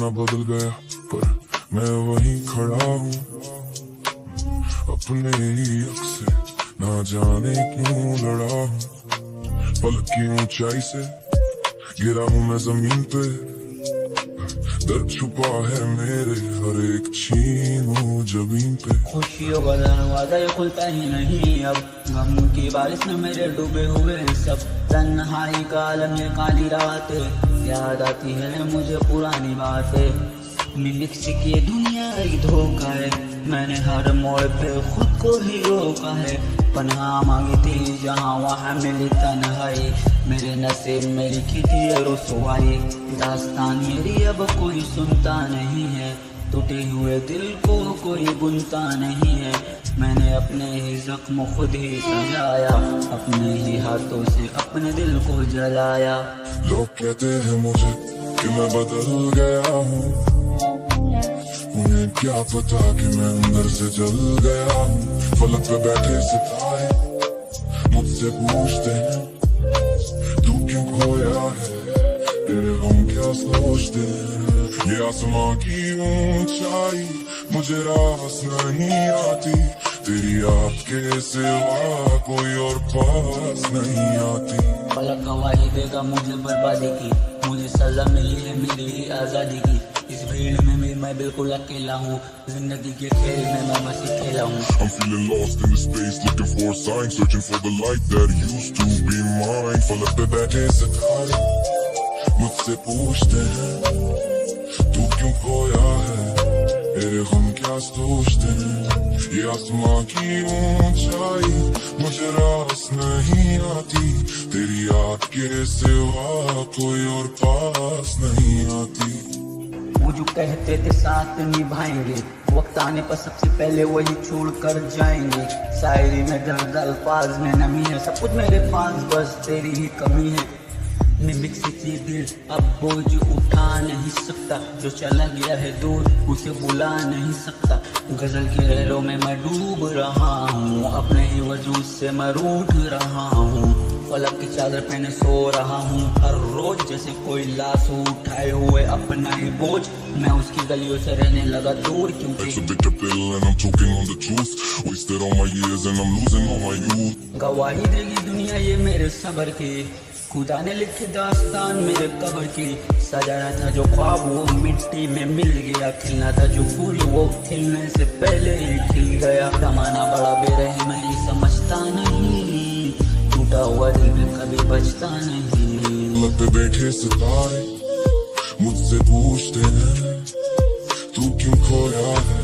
दुनिया बदल गया पर मैं वहीं खड़ा हूँ अपने ही हक से, ना जाने क्यों लड़ा हूँ। पलक की ऊंचाई से गिरा हूँ मैं जमीन पे, दर्द छुपा है मेरे हर एक छीनू जमीन पे। खुशियों का दरवाजा ये खुलता ही नहीं अब, गम की बारिश में मेरे डूबे हुए सब। तन्हाई का आलम ये काली रातें, याद आती है मुझे पुरानी बातें। मिक्स की दुनिया एक धोखा है, मैंने हर मोड़ पे खुद को ही रोका है। पनाह मांगी थी जहाँ वहाँ मिली तन्हाई, मेरे नसीब मेरी खेती है रुसवाई। दास्तान मेरी अब कोई सुनता नहीं है, टूटे हुए दिल को कोई बुनता नहीं है। मैंने अपने ही जख्म खुद ही सजाया, अपने ही हाथों से अपने दिल को जलाया। लोग कहते हैं मुझे कि मैं बदल गया हूँ, उन्हें क्या पता कि मैं अंदर से जल गया हूँ। फलक पे बैठे सितारे मुझसे पूछते हैं तू क्यों खोया है, तेरे हम क्या सोचते हैं। ये आसमां की ऊंचाई मुझे रास नहीं आती, तेरी याद के सिवा कोई और पास नहीं आती। फलक गवाही देगा मुझे बर्बादी की, मुझे सजा मिली है मेरी ही आजादी की। इस भीड़ में भी मैं बिल्कुल अकेला हूँ, जिंदगी के खेल में मैं बस खेला हूँ। I'm feeling lost in the space, looking for a sign, searching for the light that used to be mine. फलक पे बैठे सितारे मुझसे पूछते हैं तू क्यों खोया है, तेरे हम क्या सोचते हैं। ये आसमां की ऊंचाई मुझे रास नहीं आती, तेरी याद के सिवा कोई और पास नहीं आती। वो जो कहते थे साथ निभाएंगे, वक्त आने पर सबसे पहले वही छोड़ कर जाएंगे। शायरी में दर्द, अल्फाज में नमी है, सब कुछ मेरे पास बस तेरी ही कमी है। मिक्स की दिल अब बोझ उठा नहीं सकता, जो चला गया है दूर उसे बुला नहीं सकता। गजल के लहरों में मैं डूब रहा हूँ, अपने ही वजूद से मैं रूठ रहा हूँ। फलक की चादर पहने सो रहा हूँ हर रोज, जैसे कोई लाश उठाए हुए अपना ही बोझ। मैं उसकी गलियों से रहने लगा दूर, क्योंकि गवाही देगी दुनिया ये मेरे सबर की। खुदा ने लिखी दास्तान मेरे कब्र की, सजाया था जो ख्वाब वो मिट्टी में मिल गया। खिलना था जो फूल वो खिलने से पहले ही खिल गया। जमाना बड़ा बेरहम है समझता नहीं, टूटा हुआ दिल में कभी बचता नहीं। फलक पे बैठे सितारे मुझसे पूछते हैं तू क्यों खोया है,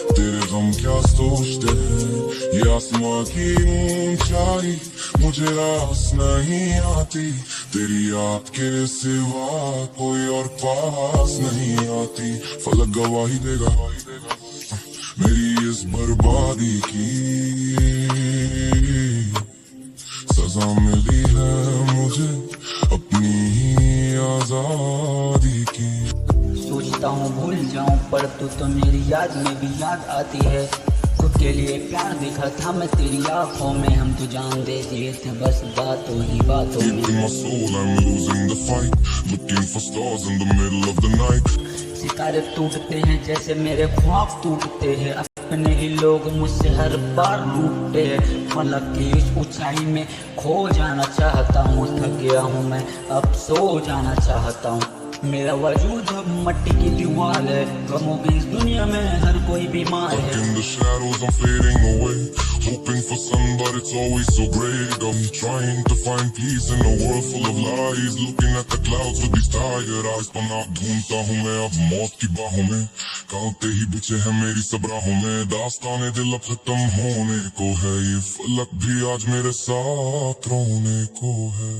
तेरे गम क्या सोचते हैं। ये आसमां की ऊंचाई मुझे रास नहीं आती, तेरी याद के सिवा कोई और पास नहीं आती। फलक गवाही देगा मेरी इस बर्बादी की, सजा मिली है मुझे अपनी ही आजादी की। सोचता हूँ भूल जाऊँ पर तू तो मेरी याद में भी याद आती है। खुद के लिए प्यार देखा था मैं तेरी आँखों में, हम तो जान दे दिए थे बस बातों ही बातों में। सितारे टूटते हैं जैसे मेरे ख्वाब टूटते हैं, अपने ही लोग मुझसे हर बार लूटते हैं। फलक की इस ऊंचाई में खो जाना चाहता हूँ, थक गया हूँ मैं अब सो जाना चाहता हूँ। मेरा वजूद अब मट्टी की दीवार है, गमों की इस दुनिया में हर कोई बीमार है। In the shadows I'm fading away, hoping for sun but it's always so gray. I'm trying to find peace in a world full of lies, looking at the clouds with these tired eyes. पनाह ढूंढता हूँ मैं अब मौत की बाहों में, कांटे ही बिछे हैं मेरी सब राहों में। दास्ताने दिल अब खत्म होने को है, ये फलक भी आज मेरे साथ रोने को है।